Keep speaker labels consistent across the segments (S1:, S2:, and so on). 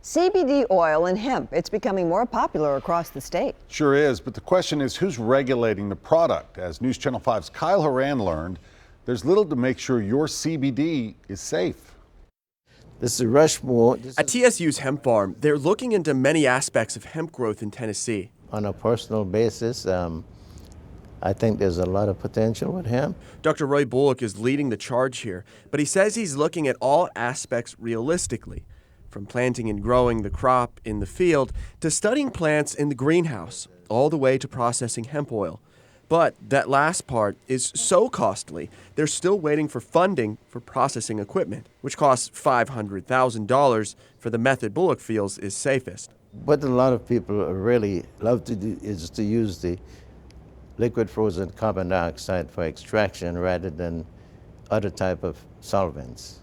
S1: CBD oil and hemp, it's becoming more popular across the state.
S2: Sure is, but the question is who's regulating the product? As News Channel 5's Kyle Horan learned, there's little to make sure your CBD is safe.
S3: This is Rushmore.
S4: At TSU's hemp farm, they're looking into many aspects of hemp growth in Tennessee.
S3: On a personal basis, I think there's a lot of potential with hemp.
S4: Dr. Roy Bullock is leading the charge here, but he says he's looking at all aspects realistically, from planting and growing the crop in the field to studying plants in the greenhouse, all the way to processing hemp oil. But that last part is so costly, they're still waiting for funding for processing equipment, which costs $500,000 for the method Bullock feels is safest.
S3: What a lot of people really love to do is to use the liquid frozen carbon dioxide for extraction rather than other type of solvents.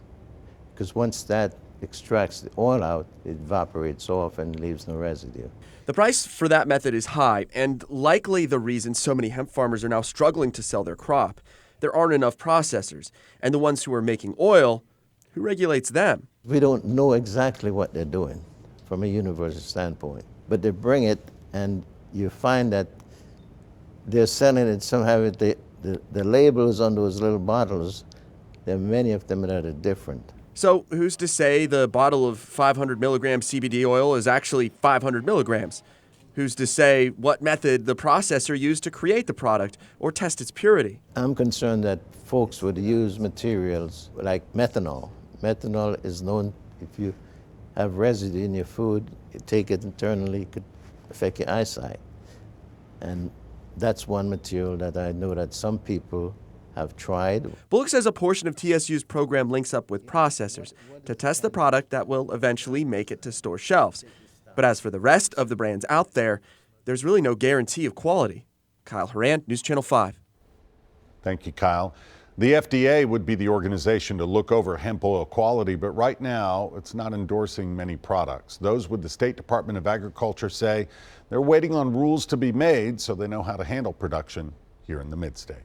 S3: Because once that extracts the oil out, it evaporates off and leaves no residue.
S4: The price for that method is high, and likely the reason so many hemp farmers are now struggling to sell their crop. There aren't enough processors, and the ones who are making oil, who regulates them?
S3: We don't know exactly what they're doing from a universal standpoint, but they bring it and you find that they're selling it somehow with the labels on those little bottles. There are many of them that are different.
S4: So who's to say the bottle of 500 milligram CBD oil is actually 500 milligrams? Who's to say what method the processor used to create the product or test its purity?
S3: I'm concerned that folks would use materials like methanol. Methanol is known, if you have residue in your food, you take it internally, it could affect your eyesight. And that's one material that I know that some people have tried.
S4: Bullock says a portion of TSU's program links up with processors to test the product that will eventually make it to store shelves. But as for the rest of the brands out there, there's really no guarantee of quality. Kyle Horan, News Channel 5.
S2: Thank you, Kyle. The FDA would be the organization to look over hemp oil quality, but right now it's not endorsing many products. Those with the State Department of Agriculture say they're waiting on rules to be made so they know how to handle production here in the Mid-State.